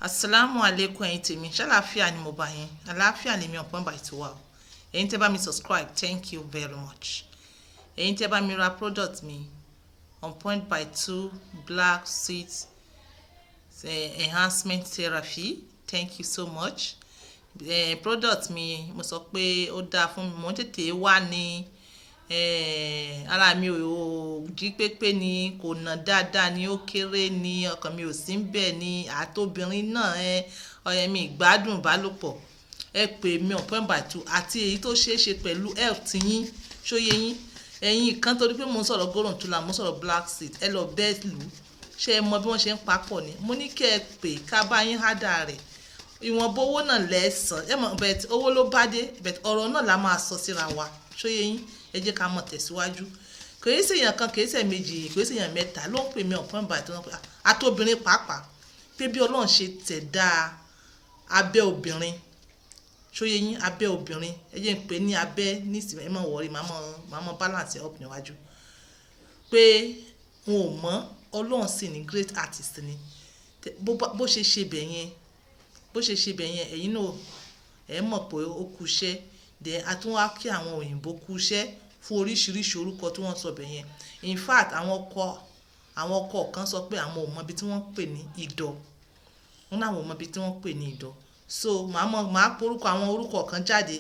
Assalamu alaikum ẹ̀yin tèmi ṣàlàáfíà ni mo bá yín àlàáfíà lèmi ọ̀pọ̀n bá ti wà o ẹ̀yin tẹ́ bá mi subscribe thank you very much ẹ̀yin tẹ́ bá mi ra product mi on point by 2 black seed enhancement therapy thank you so much product mi mo sọ pé ó dáa fún mi mo tètè wà ní ara mi ò jí pépé ni kò nà dáadáa ni ó kéré ni ọkàn mi ò sí ń bẹ̀ ni àtobìnrin náà ọyẹ mi ìgbádùn ìbálòpọ̀ ẹ pè mí on point by 2 àti èyí tó ṣeé ṣe pẹ̀lú health yín ṣóyé yín ẹ̀yin kan torí pé mo ń sọ̀rọ̀ gorontula mo ń sọ̀rọ̀ black seed ẹ lọ bẹ́ẹ̀ lù ṣé ẹ mọ bí wọ́n ṣe ń papọ̀ ni mo ní kẹ́ ẹ pè ká bá yín hádà rẹ̀ ìwọ̀nba owó náà lẹ́sàn ẹ mọ̀ bẹ́ẹ̀ owó ló bá dé bẹ́ẹ̀ ọ̀rọ̀ náà la máa sọ síra wa ṣóyé yín ẹ jẹ́ ká mọ̀ tẹ̀síwájú kìí ṣe èèyàn kan kìí ṣe méjì kìí ṣe èèyàn mẹ́ta ló ń pè mí ọ̀pọ̀ ìbàdàn tó ń pè àtobìnrin pàápàá pé bí ọlọ́run ṣe tẹ̀dá abẹ́ obìnrin ṣóyé yín abẹ́ obìnrin ẹ jẹ́ ń pè ní abẹ́ nísìnyí ẹ mọ̀ wọ́rí màá mọ̀ balance up níwájú pé wọn ò mọ̀ ọlọ́run sì ní great artist ni bó ṣe ṣe bẹ̀ yẹn ẹ̀yin náà ẹ mọ̀ pé ó kú iṣẹ́ dẹ̀ àtúnwá kí àwọn òyìnbó kú iṣẹ́ fún oríṣiríṣi orúkọ tí wọ́n sọ bẹ̀ yẹn in fact àwọn ọkọ kan sọ pé àwọn ò mọ ibi tí wọ́n pè ní ìdọ̀ wọn náà ò mọ ibi tí wọ́n pè ní ìdọ̀ so màá porúkọ àwọn orúkọ kan jáde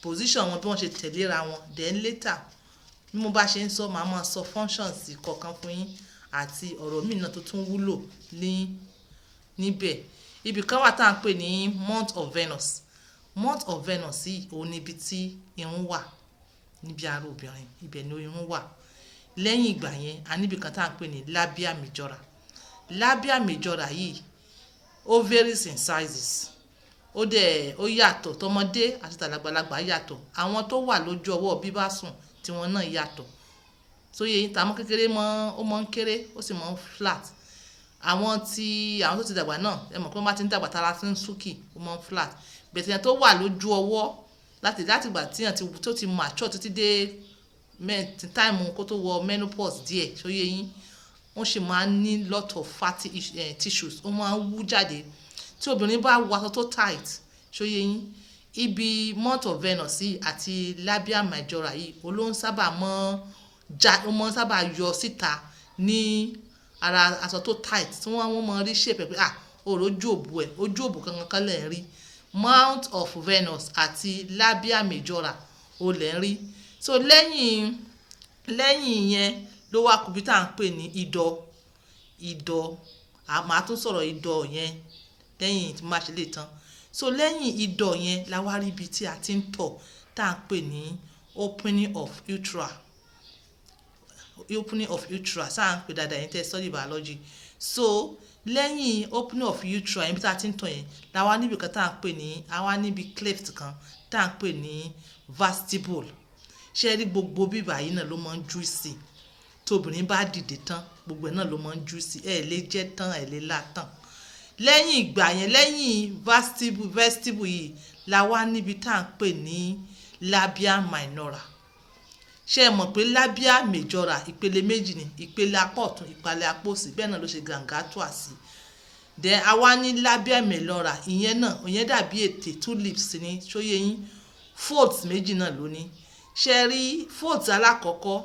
position wọn bí wọ́n ṣe tẹ̀léra wọn then later bí mo bá ṣe ń sọ màá máa sọ functions kọ̀ọ̀kan fún yín àti ọ̀rọ̀ míì náà tó tún wúlò níbẹ̀ ibì kan wà tá à ń pè ní month of Venus yìí òun níbi tí irun wà níbi ara obìnrin ibẹ̀ ni irun wà lẹ́yìn ìgbà yẹn a níbi kan tá à ń pè ní labia majora yìí ó varies in sizes ó yàtọ̀ tọmọdé àti tàgbàlagbà yàtọ̀ àwọn tó wà lójú ọwọ́ bíbá sùn tí wọ́n náà yàtọ̀ sóye tàmọ́ kékeré ó mọ́ ń kéré ó sì mọ́ ń flat àwọn tó ti dàgbà náà ẹ mọ̀ pé wọ́n bá ti ń dàgbà tára ti ń súnkì ó mọ́ ń flat bẹ̀tẹ̀ yẹn tó wà lójú ọwọ́ láti ìgbà tí yẹn tó ti mature títí dé táìmù kó tó wọ menopause díẹ̀ ṣóyé yín wọ́n ṣì máa ń ní lot of fatty tissues ó máa ń wú jáde tí obìnrin bá wọ aṣọ tó tight ṣóyé yín ibi month of Venus yìí àti labia majora yìí ló ń sábà yọ síta ní ara aṣọ tó tight tí wọ́n máa rí shape pé ojú òbú kankan kan lẹ̀ ń rí month of Venus àti labia majora ó lẹ̀ ń rí so lẹ́yìn yẹn ló wá kùbí tá à ń pè ní ìdọ̀ màá tún sọ̀rọ̀ ìdọ̀ yẹn lẹ́yìn tí má ṣe lè tán so lẹ́yìn ìdọ̀ yẹn la wá rí ibi tí a ti ń tọ̀ tá à ń pè ní opening of uterus sáà ń pè dáadáa yẹn tẹ́ study biology so lẹ́yìn opening of uterus yẹn bí tá a ti ń tọ̀ yẹn la wá níbi kan tá à ń pè ní àwa níbi cleft kan tá à ń pè ní vestibule ṣe rí gbogbo bíbà yìí náà ló máa ń juicy tóbìnrin bá dìde tán gbogbo ẹ̀ náà ló máa ń juicy ẹ̀ lè jẹ́ tán ẹ̀ lè là tán lẹ́yìn ìgbà yẹn lẹ́yìn vestibule yìí la wá níbi tá à ń pè ní labia minora ṣe é mọ̀ pé labia majora ìpele méjì ni ìpele apá ọ̀tún ìpele apá òsì bẹ́ẹ̀ náà ló ṣe gàǹgà tó àsì then a wá ní labia minora ìyẹn dàbí ètè tulips ní ṣóyé yín folds méjì náà ló ní ṣe rí folds alákọ̀ọ́kọ́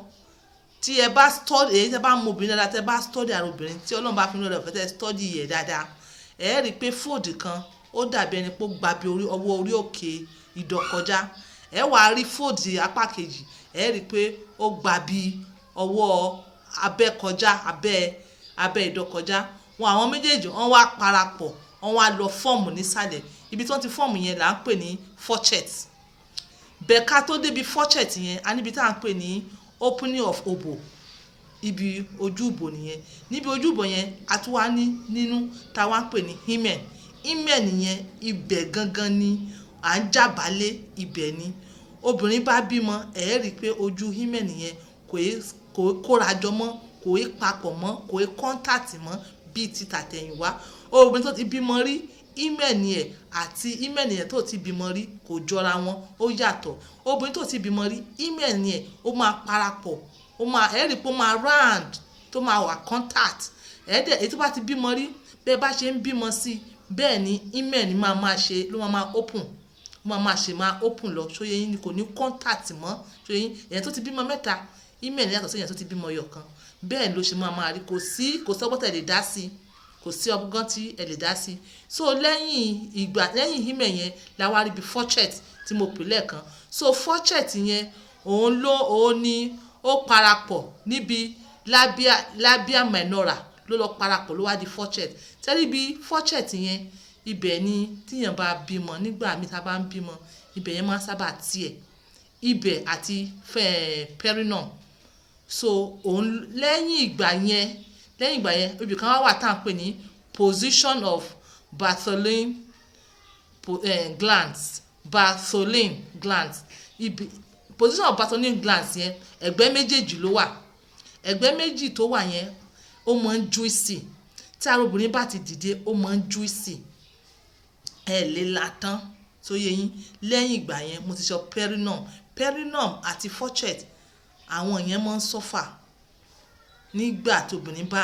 tí ẹ bá study èyí tẹ́ bá mú obìnrin dáadáa tẹ́ bá study ara obìnrin tí Ọlọ́run bá fi ń lọ́dọ̀ fẹ́ tẹ́ study yẹ̀ dáadáa ẹ rí i pé fold kan ó dàbí ẹni pé ó gba bí ọwọ́ orí òkè ìdọ̀ kọjá ẹ wàá rí fold apá kejì ẹ rí i pé ó gba bí ọwọ́ abẹ́ kọjá abẹ́ ìdọ̀ kọjá àwọn méjèèjì wọ́n wá parapọ̀ wọ́n wá lọ fọ́ọ̀mù nísàlẹ̀ ibi tí wọ́n ti fọ́ọ̀mù yẹn là ń pè ní faucet bẹ̀ka tó débi faucet yẹn a níbi tá à ń pè ní opening of obo ibi ojú ìbò nìyẹn níbi ojú ìbò yẹn a tún wá nínú táwa ń pè ní hymen yẹn ibẹ̀ gangan ni à ń jábálé ibẹ̀ ni obìnrin bá bímọ ẹ̀ rí i pé ojú hymen yẹn kò kórajọ mọ́ kò í papọ̀ mọ́ kò í kọ́ńtàtì mọ́ bíi ti tàtẹ̀yìnwá obìnrin tó ti bímọ rí hymen yẹn àti hymen yẹn tó ti bímọ rí kò jọra wọn ó yàtọ̀ obìnrin tó ti bímọ rí hymen yẹn ó máa parapọ̀ ẹ̀ rí i pé ó máa round tó máa wà contact èyí tó bá ti bímọ rí bẹ́ẹ̀ bá ṣe ń bímọ sí bẹ́ẹ̀ ni email ni máa ṣe ló máa open máa open lọ ṣóyè yín ni kò ní contact mọ́ ṣóyè yín èyàn tó ti bímọ mẹ́ta email yàtọ̀ sí èyàn tó ti bímọ ẹyọ kan bẹ́ẹ̀ ló ṣe máa rí kò sí ọgbọ́n tẹ̀ lè dá sí kò sí ọgbọ́n tí ẹ lè dá sí so lẹ́yìn email yẹn la wá rí bí fortune tí mo pè lẹ́ẹ̀kan so fortune yẹn òun ni ó parapọ̀ níbi labia minora ló lọ parapọ̀ ló wá di fortune tẹ́lẹ̀ bí fortune yẹn ibẹ̀ ni tíyàn bá bímọ nígbà míì tá bá ń bímọ ibẹ̀ yẹn máa ń sábà tiẹ̀ ibẹ̀ àti perineum so òun lẹ́yìn ìgbà yẹn ibì kan wà tá à ń pè ní position of Bartholin glands ibi position of Bartholin glands yẹn ẹ̀gbẹ́ méjèèjì ló wà ẹ̀gbẹ́ méjì tó wà yẹn ó máa ń juicy tí ara obìnrin bá ti dìde ó máa ń juicy lè la tán tó yẹ yín lẹ́yìn ìgbà yẹn mo ti sọ perineum àti fortune àwọn yẹn máa ń suffer nígbà tóbìnrin bá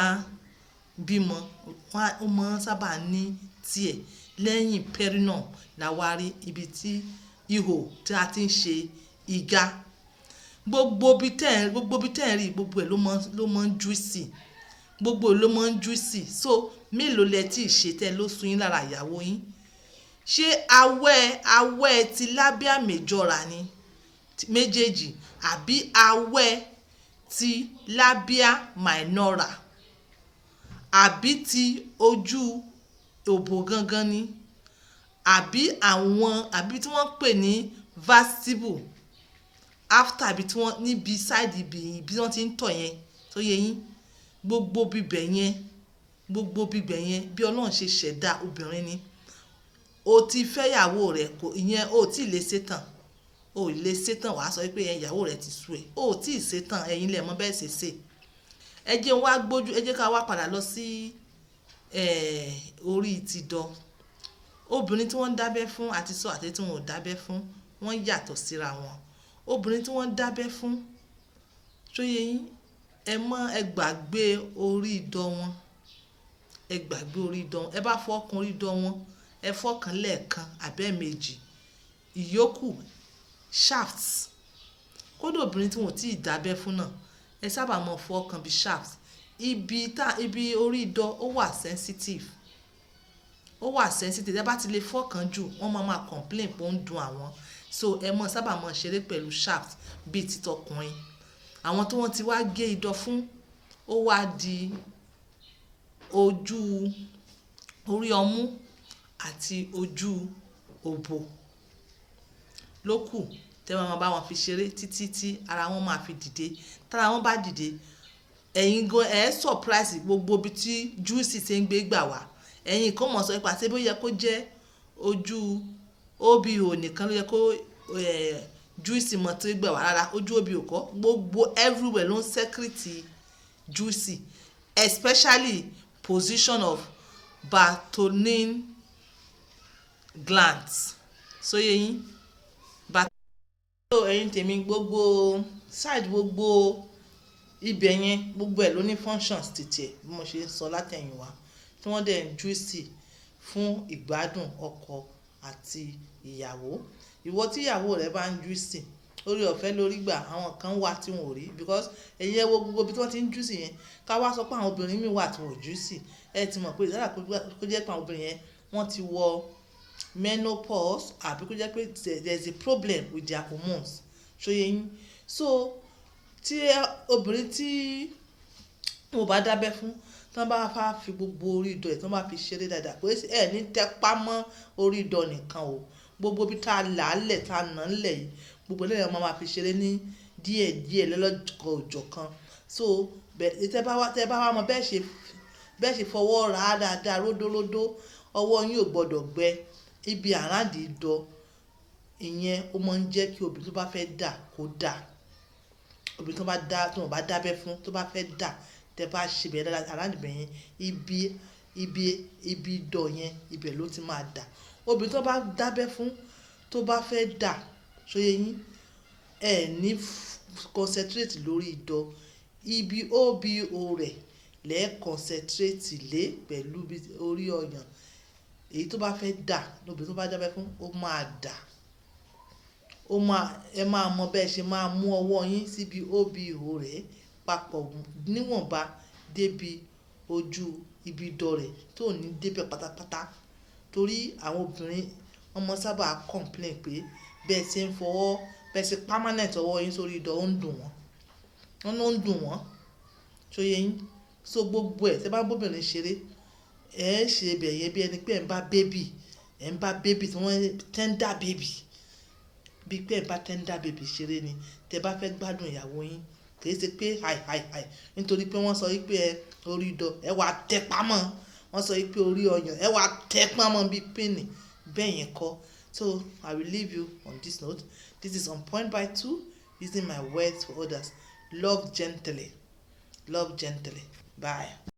bímọ ó máa ń sábà ní tiẹ̀ lẹ́yìn perineum la wá rí ibi tí ihò tí a ti ń ṣe ìga gbogbo bí tẹ́ ẹ̀ rí gbogbo ẹ̀ ló máa ń juicy gbogbo ló máa ń juicy so mélòó lẹ tí ì ṣe tẹ́ ló sun yín lára ìyàwó yín ṣé awẹ́ ti labia majora ni méjèèjì àbí awẹ́ ti labia minora àbí ti ojú òbò gangan ni àbí tí wọ́n pè ní vestibule after bí tí wọ́n níbi side ibi wọ́n ti ń tọ̀ yẹn tó yẹ yín gbogbo bíbẹ̀ yẹn bí Ọlọ́run ṣe ṣẹ̀dá obìnrin ni o ti fẹ́yàwó rẹ̀ kò ìyẹn o tí ì lè ṣetán wàá sọ pé ìyàwó rẹ̀ ti sú ẹ̀ o tí ì ṣetán ẹ̀yin lẹ̀ mọ́ bẹ́ẹ̀ ṣe ẹ jẹ́ ká wá padà lọ sí orí ti dán obìnrin tí wọ́n ń dábẹ́ fún àti sọ àti tí wọ́n ò dábẹ́ fún wọ́n yàtọ̀ síra wọn obìnrin tí wọ́n ń dábẹ́ fún tó yẹ yín ẹ gbàgbé orí idán wọn ẹ bá fọkàn orí idán wọn ẹ fọkàn lẹ́ẹ̀kan abẹ́ẹ̀mejì ìyókù shafts kódà obìnrin tí wọn ò tí ì dábẹ́ fún náà ẹ sábà mọ fọkàn bí shafts ibi orí idán ó wà sensitive ẹ bá ti lè fọkàn jù wọ́n máa complain pé ó ń dùn àwọn so ẹ mọ sábà mọ ṣeré pẹ̀lú shaft bíi títọkùnrin àwọn tí wọ́n ti wá gé idán fún ó wá di ojú orí ọmú àti ojú òbò ló kù tẹ́ wọ́n máa bá wọn fi ṣeré títí tí ara wọn máa fi dìde tára wọn bá dìde ẹ̀yin gan surprise gbogbo ibi tí juicy ṣe ń gbé gbà wá ẹ̀yin kan mọ̀ sọ pé àti bó yẹ kó jẹ́ ojú obo nìkan ló yẹ kó juicy mọ̀ tó gbà wá rárá ojú obo kọ́ gbogbo everywhere ló ń secrete juicy especially position of Bartholin glands so yẹyin ẹ̀yin tèmi gbogbo side gbogbo ibẹ̀ yẹn gbogbo ẹ̀ ló ní functions títí ẹ̀ bí mo ṣe sọ látẹ̀yìnwá tí wọ́n dẹ̀ ń juicy fún ìgbádùn ọkọ àti ìyàwó ìwọ tí ìyàwó rẹ bá ń juicy orí ọ̀fẹ́ lórí gbà àwọn kan wà tí wọn ò rí because ẹ̀yin ẹ wo gbogbo bí wọ́n ti ń juicy yẹn ká wá sọ pé àwọn obìnrin míì wà tí wọn ò juicy ẹ ti mọ̀ pé ìdára kó jẹ́ pé àwọn obìnrin yẹn wọ́n ti wọ menopause àbí kó jẹ́ pé there is a problem with their hormones ṣóyè yín so tí obìnrin tí wọn bá dábẹ́ fún tí wọ́n bá fà fi gbogbo orí ìdọ̀ ẹ̀ tí wọ́n bá fi ṣeré dáadáa pé ẹ ní tẹpá mọ́ orí ìdọ̀ nìkan o gbogbo bí tá a là á lẹ̀ tá a nà á lẹ̀ yìí gbogbo lẹ́yìn ọmọ máa fi ṣeré ní díẹ̀díẹ̀ lọ́lọ́kọ̀ òjọ̀ kan so tẹ́ bá wá mọ bẹ́ẹ̀ ṣe fọwọ́ ra á dáadáa ródóródó ọwọ́ yín ò gbọ́dọ̀ gbẹ ibi àràǹdì ìdọ̀ ìyẹn ó máa ń jẹ́ kí obìnrin tó bá fẹ́ dà kó dà obìnrin tó bá dábẹ́ fún tó bá fẹ́ dà tẹ́ bá ṣe bẹ̀rẹ̀ dáadáa àràǹdì bẹ̀yẹn ibi ìdọ̀ yẹn ibẹ̀ ló ti máa dà obìnrin tó bá dábẹ́ fún tó bá fẹ́ dà ṣóyè yín ẹ ní concentrate lórí ìdọ̀ ibi obo rẹ̀ lẹ́ẹ̀ concentrate lé pẹ̀lú orí ọyàn èyí tó bá fẹ́ dà lóbìnrin tó bá jábẹ́ fún ó máa dà, ẹ máa mọ bẹ́ẹ̀ ṣe máa mú ọwọ́ yín síbi òbí ihò rẹ̀ papọ̀ níwọ̀nba débi ojú ibi ìdọ̀ rẹ̀ tó ní débẹ̀ pátápátá, torí àwọn obìnrin wọ́n mọ sábà complain pé bẹ́ẹ̀ ṣe ń fọwọ́ bẹ́ẹ̀ ṣe permanent ọwọ́ yín sórí ìdọ̀ ó ń dùn wọ́n tó yẹ yín. So gbogbo ẹ̀ tẹ́ bá bóbìnrin ṣeré ẹ ṣe ibẹ̀ yẹn bí ẹni pé ẹ̀ ń bá bébì tí wọ́n tender baby, bí pé ẹ̀ ń bá tender baby ṣeré ni. Tẹ́ bá fẹ́ gbádùn ìyàwó yín kì í ṣe pé hi nítorí pé wọ́n sọ wípé orí ìdọ̀ ẹ wà tẹ pamọ́, wọ́n sọ wípé orí ọyàn ẹ wà tẹ pamọ́ bí pínì, bẹ́ẹ̀ yẹn kọ́. So I will leave you on this note. This is On Point by 2, using my words for others. Love gently. Bye.